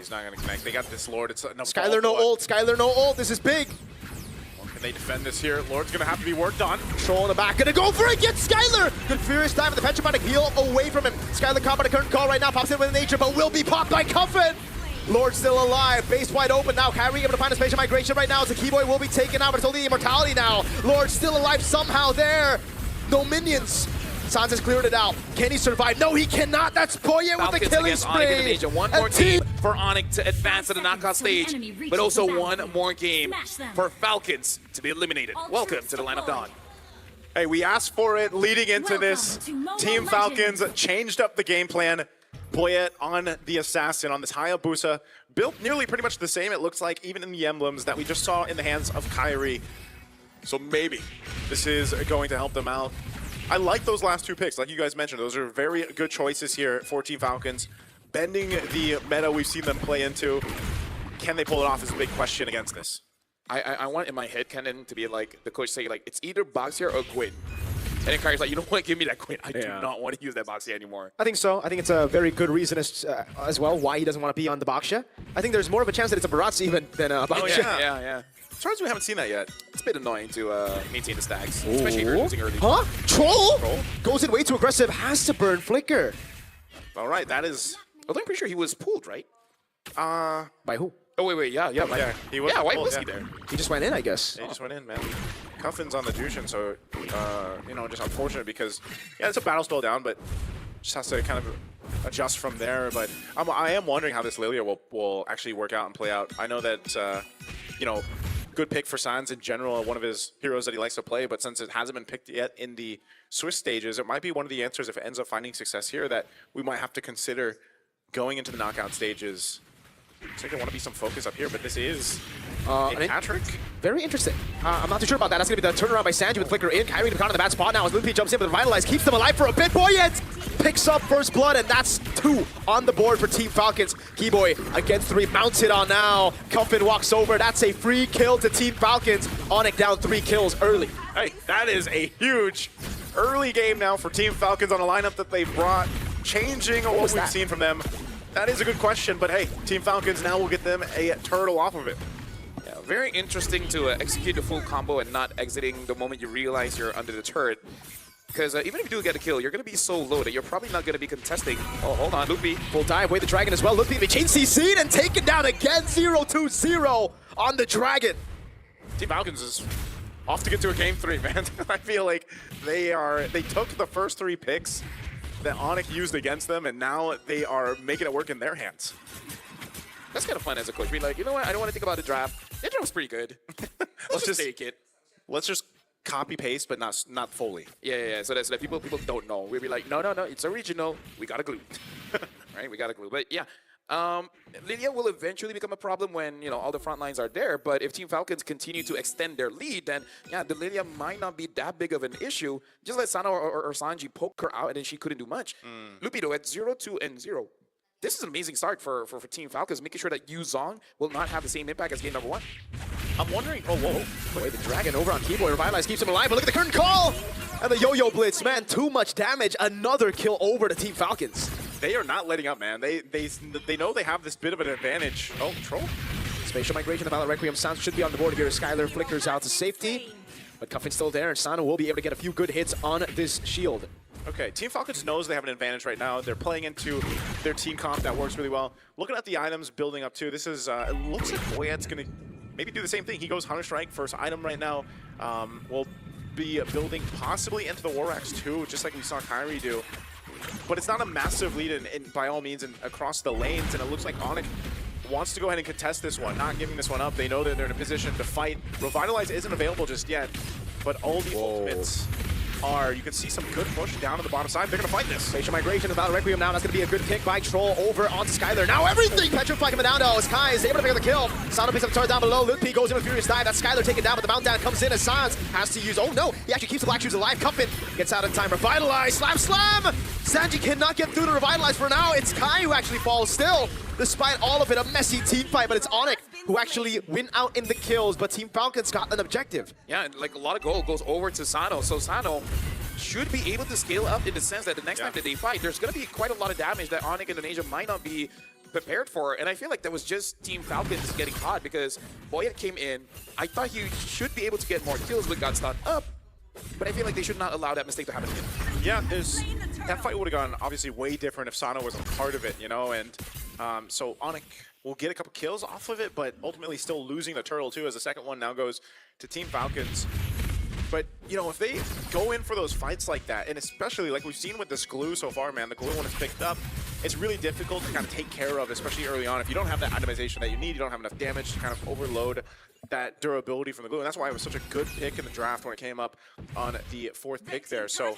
He's not going to connect. They got this Lord. It's no Skylar no ult. Skylar no ult. This is big. Well, can they defend this here? Lord's going to have to be worked on. Troll in the back. Gonna go for it. Get Skylar. Good furious time. The petrifying heal away from him. Skylar caught by the current call right now. Pops in with nature, but will be popped by Cuffin. Lord still alive. Base wide open now. Kyrie able to find a spatial migration right now. So Keyboy will be taken out, but it's only immortality now. Lord still alive somehow there. No minions. Sans has cleared it out. Can he survive? No, he cannot. That's Boye with the killing spree. One more game for Onic to advance to the knockout stage, but also one more game for Falcons to be eliminated. Welcome to the Line of Dawn. Hey, we asked for it leading into this. Team Falcons changed up the game plan. Boyette on the Assassin on this Hayabusa. Built nearly pretty much the same, it looks like, even in the emblems that we just saw in the hands of Kyrie. So maybe this is going to help them out. I like those last two picks, like you guys mentioned. Those are very good choices here for Team Falcons. Bending the meta we've seen them play into. Can they pull it off is a big question against this. I want in my head canon to be like, the coach say like, it's either box here or quit. And then Kyrie's like, you know what, give me that quit. I do not want to use that box here anymore. I think so. I think it's a very good reason as well why he doesn't want to be on the Boxia. I think there's more of a chance that it's a Baratz even than a Boxia. Oh, yeah. As far as we haven't seen that yet. It's a bit annoying to maintain the stacks, especially if you're losing early. Huh? Troll? Goes in way too aggressive, has to burn Flicker. All right, that is... Although I'm pretty sure he was pulled, right? By who? Oh, wait, yeah. He was why pulled, was he there? He just went in, I guess. Yeah, he just went in, man. Cuffin's on the Jushin, so, you know, just unfortunate because, yeah, it's a battle still down, but just has to kind of adjust from there. But I am wondering how this Lilia will actually work out and play out. I know that, you know, good pick for Sans in general, one of his heroes that he likes to play, but since it hasn't been picked yet in the Swiss stages, it might be one of the answers if it ends up finding success here that we might have to consider going into the knockout stages. Looks like there want to be some focus up here, but this is a hat-trick. Very interesting. I'm not too sure about that. That's going to be the turnaround by Sanji with Flicker in. Kyrie to be caught in the bad spot now as Lupi jumps in with Revitalize, keeps them alive for a bit. Boyette picks up first blood, and that's 2 on the board for Team Falcons. Keyboy against 3, mounted on now. Cuffin walks over. That's a free kill to Team Falcons. Onic down 3 kills early. Hey, that is a huge early game now for Team Falcons on a lineup that they brought, changing what we've seen from them. That is a good question, but hey, Team Falcons now will get them a turtle off of it. Yeah, very interesting to execute the full combo and not exiting the moment you realize you're under the turret. Because even if you do get a kill, you're going to be so low that you're probably not going to be contesting. Oh, hold on, Lupi. Full dive, away the Dragon as well. Lupi to be chain CC'd and taken down again. 0-2-0 on the Dragon. Team Falcons is off to get to a game 3, man. I feel like they took the first 3 picks that Onic used against them, and now they are making it work in their hands. That's kind of fun as a coach. Be like, you know what? I don't want to think about the draft. The draft was pretty good. Let's just take it. Let's just copy paste, but not fully. Yeah. So that people don't know. We'll be like, no, it's original. We got a glue, right? We got a glue. But yeah. Lilia will eventually become a problem when, you know, all the front lines are there, but if Team Falcons continue to extend their lead, then yeah, the Lilia might not be that big of an issue. Just let Sano or Sanji poke her out and then she couldn't do much. Lupi though at 0-2-0. This is an amazing start for Team Falcons, making sure that Yuzong will not have the same impact as game number 1. I'm wondering, oh, whoa. Boy, the Dragon over on Keyboy. Revitalize keeps him alive, but look at the current call! And the Yo-Yo Blitz, man, too much damage. Another kill over to Team Falcons. They are not letting up, man. They know they have this bit of an advantage. Oh, Troll. Spatial migration, the Valor Requiem Sans should be on the board here. Skylar flickers out to safety, but Cuffin's still there, and Sano will be able to get a few good hits on this shield. Okay, Team Falcons knows they have an advantage right now. They're playing into their team comp that works really well. Looking at the items building up too, this is, it looks like Boyette's going to maybe do the same thing. He goes Hunter Strike, first item right now. Will be building possibly into the War Axe too, just like we saw Kyrie do. But it's not a massive lead in by all means across the lanes, and it looks like Onic wants to go ahead and contest this one, not giving this one up. They know that they're in a position to fight. Revitalize isn't available just yet, but all the ultimates are, you can see some good push down on the bottom side. They're going to fight this. Spatial migration, the Valor Requiem now. That's going to be a good pick by Troll over onto Skylar. Now everything petrifying him down though as Kai is able to pick up the kill. Sano picks up the turret down below. Lutpi goes in with Furious Dive. That's Skylar taken down, but the mount down comes in as Sans has to use, oh no, he actually keeps the Black Shoes alive. Cuffin gets out in time. Revitalize, slam! Sanji cannot get through to Revitalize for now. It's Kai who actually falls still. Despite all of it, a messy team fight, but it's Onic who actually win out in the kills, but Team Falcons got an objective. Yeah, and like a lot of gold goes over to Sano, so Sano should be able to scale up in the sense that the next time that they fight, there's going to be quite a lot of damage that Onic Indonesia might not be prepared for. And I feel like that was just Team Falcons getting hot because Boyet came in. I thought he should be able to get more kills with Godstun up, but I feel like they should not allow that mistake to happen again. Yeah, that fight would have gone obviously way different if Sano wasn't part of it, you know, and so Onic will get a couple kills off of it, but ultimately still losing the turtle too, as the second one now goes to Team Falcons. But, you know, if they go in for those fights like that, and especially like we've seen with this glue so far, man, the glue one is picked up, it's really difficult to kind of take care of, especially early on. If you don't have that itemization that you need, you don't have enough damage to kind of overload that durability from the glue. And that's why it was such a good pick in the draft when it came up on the 4th pick there. So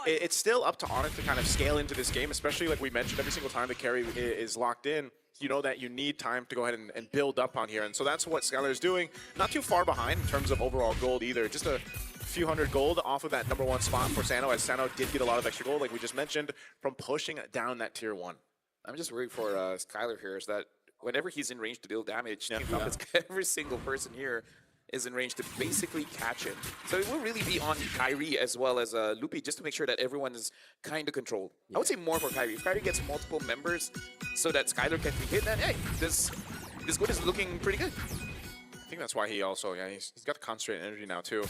it's still up to Onic to kind of scale into this game, especially like we mentioned, every single time the carry is locked in, you know that you need time to go ahead and build up on here. And so that's what Skylar is doing. Not too far behind in terms of overall gold either. Just a few hundred gold off of that #1 spot for Sano, as Sano did get a lot of extra gold, like we just mentioned, from pushing down that tier 1. I'm just worried for Skylar here is that whenever he's in range to deal damage, Team Falcons, every single person here is in range to basically catch him. So it will really be on Kyrie as well as Loopy, just to make sure that everyone is kind of controlled. I would say more for Kyrie. If Kyrie gets multiple members so that Skylar can be hit, then hey, this good is looking pretty good. I think that's why he also, he's got the concentrated energy now too.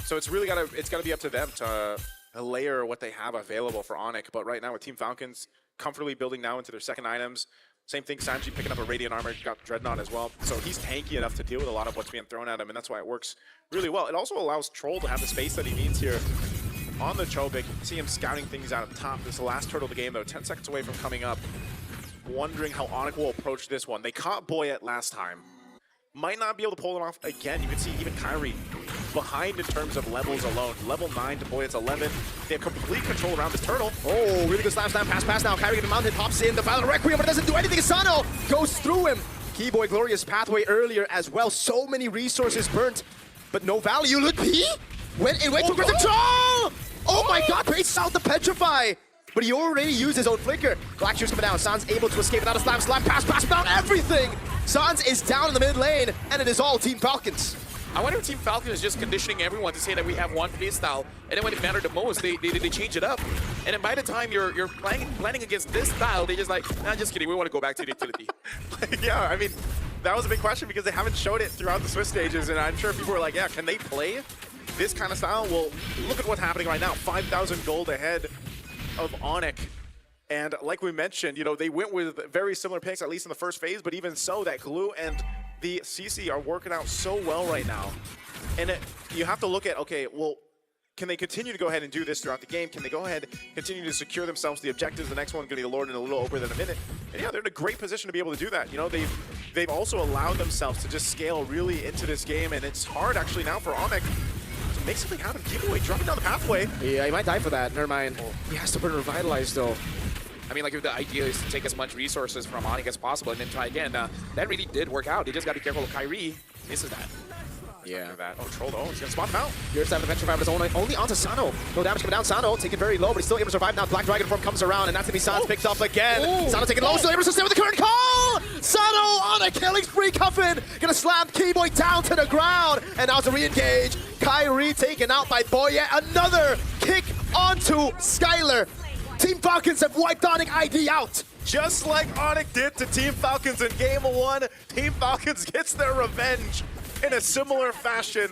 So it's really gotta be up to them to layer what they have available for Onic. But right now with Team Falcons comfortably building now into their second items. Same thing, Sanji picking up a Radiant Armor, got Dreadnought as well. So he's tanky enough to deal with a lot of what's being thrown at him, and that's why it works really well. It also allows Troll to have the space that he needs here on the Chobik. You can see him scouting things out of top. This is the last turtle of the game, though, 10 seconds away from coming up. Wondering how Onic will approach this one. They caught Boyet last time. Might not be able to pull it off again. You can see even Kyrie behind in terms of levels alone. Level 9 to Boyet's 11. They have complete control around this turtle. Oh, really good slam pass now. Kyrie getting mounted, pops in. The Violent Requiem, but it doesn't do anything. Sano goes through him. Keyboy, glorious pathway earlier as well. So many resources burnt, but no value. Look, P went in, wait for aggressive troll! Oh my god, baits out the Petrify! But he already used his own flicker. Black Shoes coming down. Sans able to escape without a slam pass down everything! Sans is down in the mid lane, and it is all Team Falcons. I wonder if Team Falcons is just conditioning everyone to say that we have one play style, and then when it mattered the most, they change it up. And then by the time you're planning against this style, they just like, nah, just kidding, we want to go back to the utility. Yeah, I mean, that was a big question because they haven't showed it throughout the Swiss stages, and I'm sure people were like, yeah, can they play this kind of style? Well, look at what's happening right now. 5,000 gold ahead of Onic. And like we mentioned, you know, they went with very similar picks, at least in the first phase, but even so, that Glue and the CC are working out so well right now. And you have to look at, okay, well, can they continue to go ahead and do this throughout the game? Can they go ahead and continue to secure themselves the objectives? The next one's going to be the Lord in a little over than a minute. And yeah, they're in a great position to be able to do that. You know, they've also allowed themselves to just scale really into this game, and it's hard actually now for Onic to make something happen. Keep away, dropping down the pathway. Yeah, he might die for that. Never mind. He has to burn Revitalize though. I mean, like, if the idea is to take as much resources from Onic as possible and then try again, that really did work out. They just got to be careful of Kyrie. Misses that. Yeah. That. Oh, Troll, though. He's going to spot him out. Here's that Adventure 5, but it's only onto Sano. No damage coming down. Sano taking very low, but he's still able to survive now. Black Dragon form comes around, and that's going to be Sans picked up again. Sano taking low, still able to stay with the current call! Sano on a killing spree, Cuffin! Gonna slam Keyboy down to the ground, and now to re-engage. Kyrie taken out by Boyet. Another kick onto Skylar. Team Falcons have wiped Onic ID out. Just like Onic did to Team Falcons in Game 1, Team Falcons gets their revenge in a similar fashion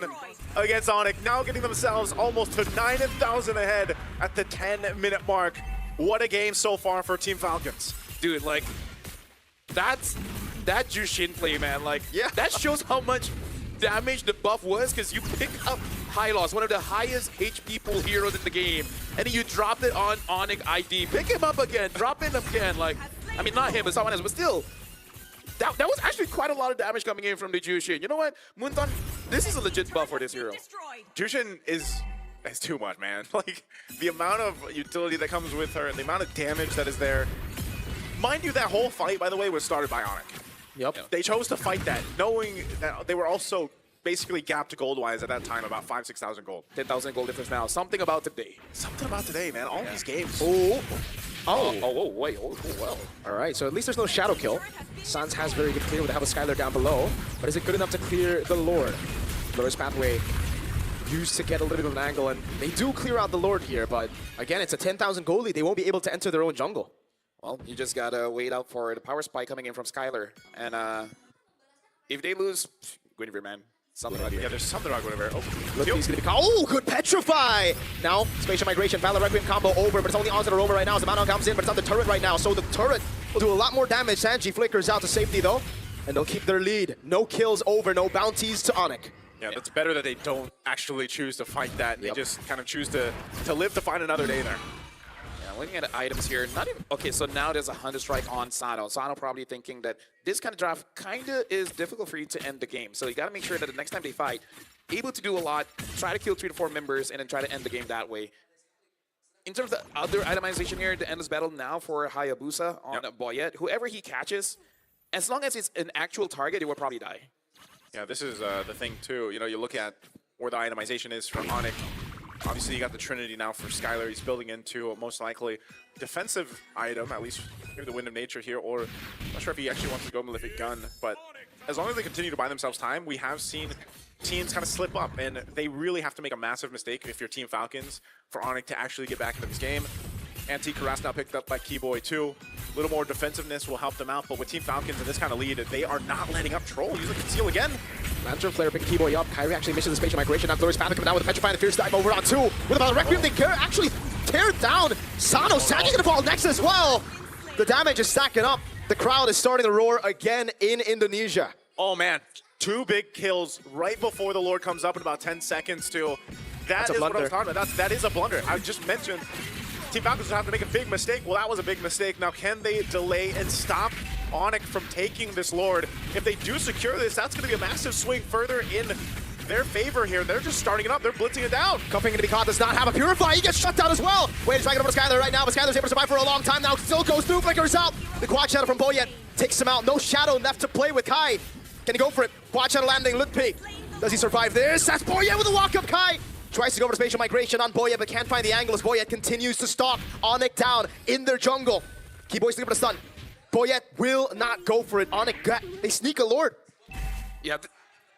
against Onic, now getting themselves almost to 9,000 ahead at the 10-minute mark. What a game so far for Team Falcons. Dude, like, that Jushin play, man, like, yeah. That shows how much damage the buff was, because you pick up Hylos, one of the highest HP pool heroes in the game, and then you dropped it on Onic ID. Pick him up again, drop him again, like, I mean, not him, but someone else, but still, that was actually quite a lot of damage coming in from the Jushin. You know what, Muntan, this is a legit buff for this hero. Jushin is too much, man. Like, the amount of utility that comes with her, the amount of damage that is there. Mind you, that whole fight, by the way, was started by Onic. Yep. They chose to fight that, knowing that they were also basically gapped gold-wise at that time, about 5,000-6,000 gold. 10,000 gold difference now. Something about today. Something about today, man. All these games. Wait. Well. All right, so at least there's no shadow kill. Sans has very good clear with the help of Skylar down below, but is it good enough to clear the Lord? Lord's pathway used to get a little bit of an angle, and they do clear out the Lord here, but again, it's a 10,000 gold lead. They won't be able to enter their own jungle. Well, you just gotta wait out for the power spike coming in from Skylar. And if they lose, Guinevere, man. Something like that. Yeah, there's something wrong with Guinevere. Look, he's gonna be caught. Oh, good petrify! Now, spatial migration, Valor Requiem combo over, but it's only onto the rover right now as the Manon comes in, but it's on the turret right now, so the turret will do a lot more damage. Sanji flickers out to safety though, and they'll keep their lead. No kills over, no bounties to Onic. Yeah, that's better that they don't actually choose to fight that. They just kind of choose to live to find another day there. Yeah, looking at the items here, not even, okay, so now there's a Hunter Strike on Sano. Sano probably thinking that this kind of draft kind of is difficult for you to end the game. So you got to make sure that the next time they fight, able to do a lot, try to kill 3 to 4 members, and then try to end the game that way. In terms of the other itemization here, the endless battle now for Hayabusa on Boyet, whoever he catches, as long as it's an actual target, it will probably die. Yeah, this is the thing too. You know, you look at where the itemization is for Onic. Obviously, you got the Trinity now for Skylar. He's building into most likely defensive item, at least maybe the Wind of Nature here, or I'm not sure if he actually wants to go Malefic Gun. But as long as they continue to buy themselves time, we have seen teams kind of slip up, and they really have to make a massive mistake if you're Team Falcons for Onic to actually get back into this game. Antique Harass now picked up by Keyboy too. A little more defensiveness will help them out, but with Team Falcons in this kind of lead, they are not letting up Troll. Using Conceal again. Lantern Flare picking Keyboy up. Kyrie actually misses the spatial migration. Now Glorious Panther coming down with a Petrify and a Fierce Dive over on 2. With about a Requiem, they actually tear down Sano. Sanji gonna fall next as well. The damage is stacking up. The crowd is starting to roar again in Indonesia. Oh man, 2 big kills right before the Lord comes up in about 10 seconds too. That is what I was talking about. That is a blunder. I just mentioned Team Falcons will have to make a big mistake. Well, that was a big mistake. Now, can they delay and stop Onic from taking this Lord? If they do secure this, that's going to be a massive swing further in their favor here. They're just starting it up. They're blitzing it down. Cuffing to be caught does not have a Purify. He gets shut down as well. Wait, he's back over to Skylar right now, but Skylar's able to survive for a long time now. Still goes through, flickers out. The Quad Shadow from Boyet takes him out. No Shadow left to play with Kai. Can he go for it? Quad Shadow landing, Lutpi. Does he survive this? That's Boyet with a walk-up Kai. Tries to go for spatial migration on Boyet, but can't find the angle as Boyet continues to stalk Onic down in their jungle. Keyboy's looking for the stun. Boyet will not go for it. Onic, they sneak a Lord. Yeah,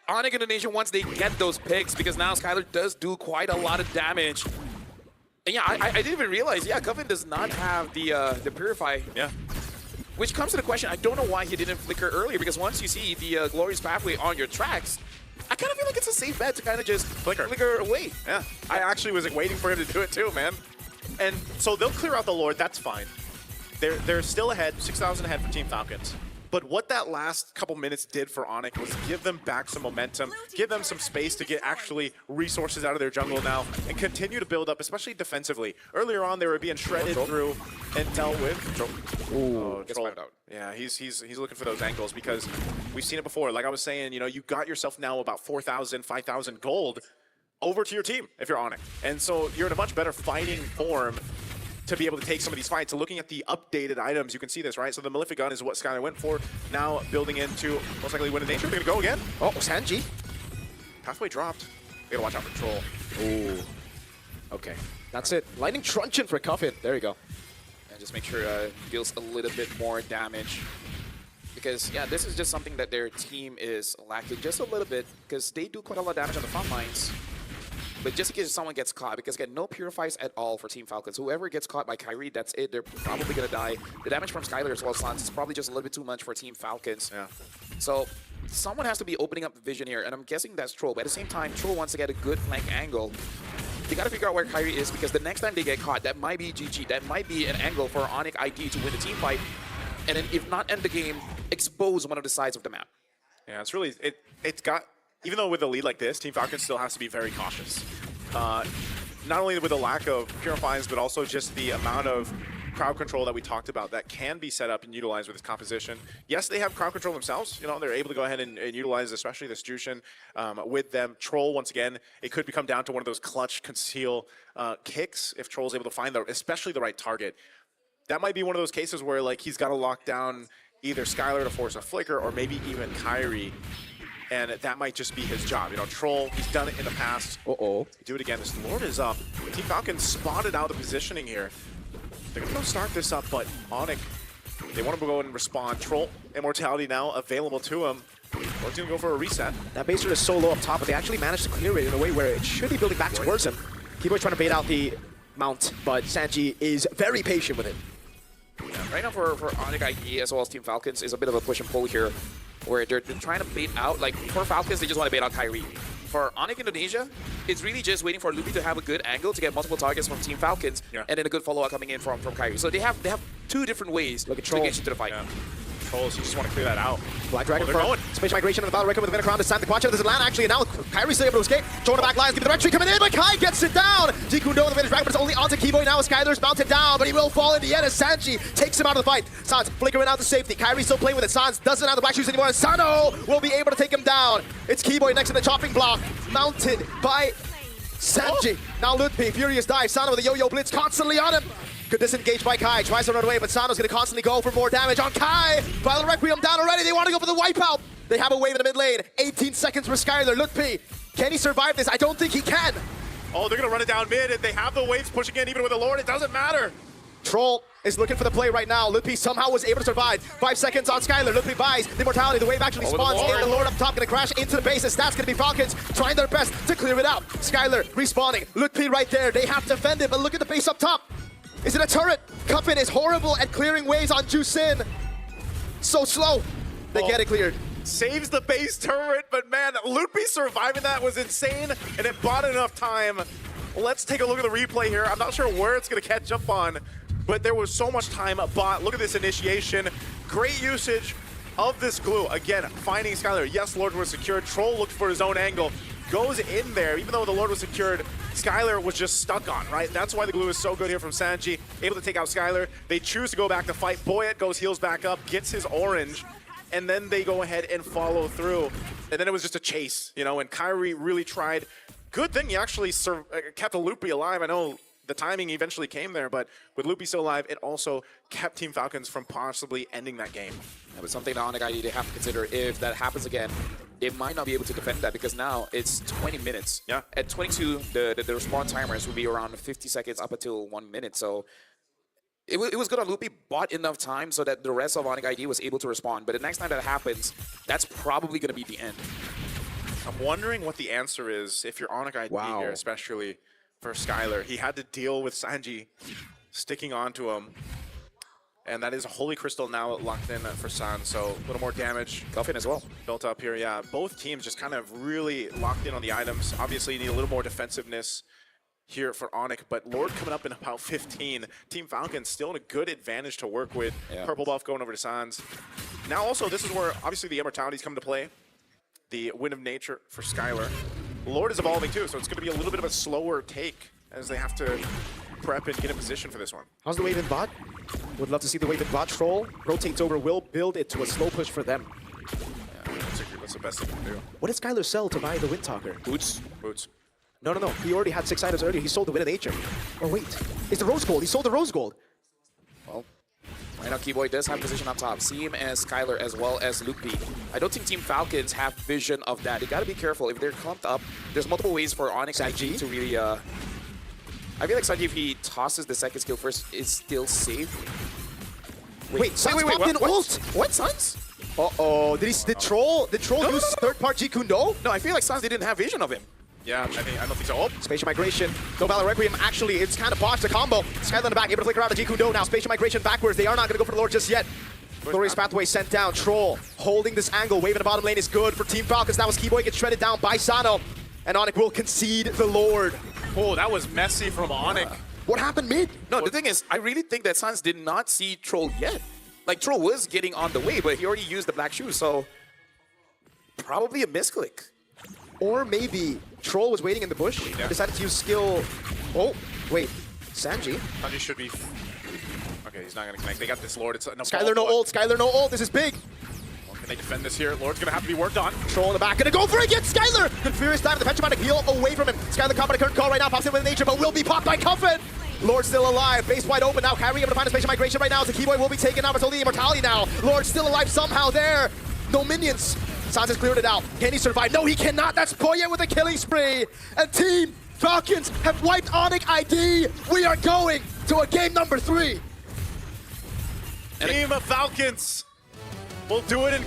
Onic Indonesia, once they get those picks, because now Skylar does do quite a lot of damage. And yeah, I didn't even realize, yeah, Coven does not have the Purify. Yeah. Which comes to the question, I don't know why he didn't flicker earlier, because once you see the Glorious Pathway on your tracks, I kind of feel like it's a safe bet to kind of just flicker away. Yeah, I actually was waiting for him to do it too, man. And so they'll clear out the Lord, that's fine. They're still ahead, 6,000 ahead for Team Falcons. But what that last couple minutes did for Onic was give them back some momentum, give them some space to get actually resources out of their jungle now, and continue to build up, especially defensively. Earlier on, they were being shredded through and dealt with. Ooh, Troll. Yeah, he's looking for those angles because we've seen it before. Like I was saying, you know, you got yourself now about 4,000, 5,000 gold over to your team if you're Onic. And so you're in a much better fighting form to be able to take some of these fights. So looking at the updated items, you can see this, right? So the Malefic Gun is what Skylar went for. Now building into most likely Wind of Nature. They're gonna go again. Oh, Sanji. Pathway dropped. We gotta watch out for Troll. Ooh. Okay, that's it. Lightning Truncheon for Cuffin. There you go. And just make sure deals a little bit more damage. Because, yeah, this is just something that their team is lacking just a little bit, because they do quite a lot of damage on the front lines. But just in case someone gets caught, because again, no Purifies at all for Team Falcons. Whoever gets caught by Kyrie, that's it. They're probably going to die. The damage from Skylar as well, Sans, is probably just a little bit too much for Team Falcons. Yeah. So someone has to be opening up the vision here, and I'm guessing that's Troll. But at the same time, Troll wants to get a good flank angle. They got to figure out where Kyrie is, because the next time they get caught, that might be GG. That might be an angle for Onic ID to win the team fight. And then if not end the game, expose one of the sides of the map. Yeah, it's really, it's got, even though with a lead like this, Team Falcons still has to be very cautious. Not only with the lack of Purifies, but also just the amount of crowd control that we talked about that can be set up and utilized with this composition. Yes, they have crowd control themselves. You know, they're able to go ahead and utilize, especially this Jushin with them. Troll, once again, it could become down to one of those clutch conceal kicks if Troll's able to find especially the right target. That might be one of those cases where like he's got to lock down either Skylar to force a flicker or maybe even Kyrie. And that might just be his job. You know, Troll, he's done it in the past. Uh-oh. Do it again. This Lord is up. Team Falcons spotted out the positioning here. They're going to go start this up, but Onic, they want him to go and respond. Troll, Immortality now available to him. Lord's going to go for a reset. That base is so low up top, but they actually managed to clear it in a way where it should be building back towards him. Keyboy's trying to bait out the mount, but Sanji is very patient with it. Yeah, right now for Onic ID as well as Team Falcons is a bit of a push and pull here, where they're trying to bait out. Like for Falcons, they just want to bait out Kyrie. For Onic Indonesia, it's really just waiting for Lupi to have a good angle to get multiple targets from Team Falcons, and then a good follow-up coming in from Kyrie. So they have two different ways to engage into the fight. Yeah. Trolls, you just want to clear that out. Black Dragon they're going. Space migration on the battle record with the Venom Crown. This time the Quacha doesn't land actually, and now Kyrie's still able to escape. Throwing the back lines, give the red tree coming in, but Kai gets it down. Jikundo with the Venom Dragon, but it's only onto Keyboy now as Skylar's mounted down, but he will fall in the end as Sanji takes him out of the fight. Sans flickering out to safety. Kyrie still playing with it. Sans doesn't have the black shoes anymore, and Sano will be able to take him down. It's Keyboy next to the chopping block, mounted by Sanji. Now Lutpi, furious dive. Sano with a yo-yo blitz constantly on him. Good disengage by Kai, tries to run away, but Sano's gonna constantly go for more damage on Kai. Violet Requiem down already, they want to go for the wipeout. They have a wave in the mid lane, 18 seconds for Skylar. Lutpi, can he survive this? I don't think he can. Oh, they're gonna run it down mid, and they have the waves pushing in even with the Lord, it doesn't matter. Troll is looking for the play right now. Lutpi somehow was able to survive. 5 seconds on Skylar. Lutpi buys the immortality. The wave actually spawns in. The Lord up top gonna crash into the base. And that's gonna be Falcons trying their best to clear it out. Skylar respawning. Lutpi right there. They have to defend it, but look at the base up top. Is it a turret? Cuffin is horrible at clearing waves on Jusin. So slow. They get it cleared. Saves the base turret, but man, Lutpi surviving that was insane, and it bought enough time. Let's take a look at the replay here. I'm not sure where it's gonna catch up on, but there was so much time bought. Look at this initiation. Great usage of this glue. Again, finding Skylar. Yes, Lord was secured. Troll looked for his own angle. Goes in there, even though the Lord was secured, Skylar was just stuck on, right? That's why the glue is so good here from Sanji, able to take out Skylar. They choose to go back to fight. Boyet goes heals back up, gets his orange, and then they go ahead and follow through. And then it was just a chase, you know, and Kyrie really tried. Good thing he actually kept a Lutpi alive. I know the timing eventually came there, but with Lutpi still alive, it also kept Team Falcons from possibly ending that game. Yeah, but something that Onic ID they have to consider, if that happens again, they might not be able to defend that because now it's 20 minutes. Yeah. At 22, the respawn timers will be around 50 seconds up until 1 minute. So it was good on Lutpi, bought enough time so that the rest of Onic ID was able to respond. But the next time that happens, that's probably going to be the end. I'm wondering what the answer is if you're Onic ID here, especially for Skylar. He had to deal with Sanji sticking onto him. And that is a Holy Crystal now locked in for San, so a little more damage. Cuffin as well. Built up here, yeah. Both teams just kind of really locked in on the items. Obviously, you need a little more defensiveness here for Onic, but Lord coming up in about 15. Team Falcons still in a good advantage to work with. Yeah. Purple buff going over to Sans. Now also, this is where obviously the immortalities come to play. The Wind of Nature for Skylar. Lord is evolving too, so it's going to be a little bit of a slower take as they have to prep and get in position for this one. How's the wave in bot? Would love to see the wave in bot. Troll rotates over, will build it to a slow push for them. Yeah, that's the best thing to do. What did Skylar sell to buy the Windtalker? Boots. Boots. No. He already had 6 items earlier. He sold the Wind of Nature. Or wait, it's the Rose Gold. He sold the Rose Gold. Well, right now Keyboy does have position up top. See him as Skylar as well as Lutpi. I don't think Team Falcons have vision of that. They got to be careful. If they're clumped up, there's multiple ways for Onyx IG to really... I feel like Sanji, if he tosses the second skill first, is still safe. Wait, Sans popped in ult! What, Sans? Uh-oh, did Troll use third-part Jikundo? No, I feel like Sans didn't have vision of him. Yeah, I don't think so. Oh. Spatial Migration, no Valor Requiem, actually, it's kind of botched the combo. Skylar in the back, able to flicker out the Jikundo now. Spatial Migration backwards, they are not going to go for the Lord just yet. Glorious Pathway sent down, Troll holding this angle, wave in the bottom lane is good for Team Falcons. That was Keyboy gets shredded down by Sano, and Onic will concede the Lord. Oh, that was messy from Onic. What happened mid? No, the thing is, I really think that Sans did not see Troll yet. Like, Troll was getting on the way, but he already used the black shoes, so probably a misclick. Or maybe Troll was waiting in the bush, decided to use skill. Oh, wait, Sanji? Sanji should be... Okay, he's not going to connect. They got this Lord. It's Skylar no ult, Skylar no ult, this is big. Can they defend this here? Lord's going to have to be worked on. Troll in the back, gonna go for it against Skylar! Good furious dive, the Petromatic heal away from him. Skylar caught by the current call right now, pops in with nature, but will be popped by Cuffin! Lord still alive, base wide open now, Kyrie able to find a spatial migration right now, as the Keyboy will be taken out, it's only immortality now. Lord still alive somehow there, no minions. Sans has cleared it out, can he survive? No, he cannot, that's Boyet with a killing spree! And Team Falcons have wiped Onic ID, we are going to a game number 3! Team of Falcons will do it in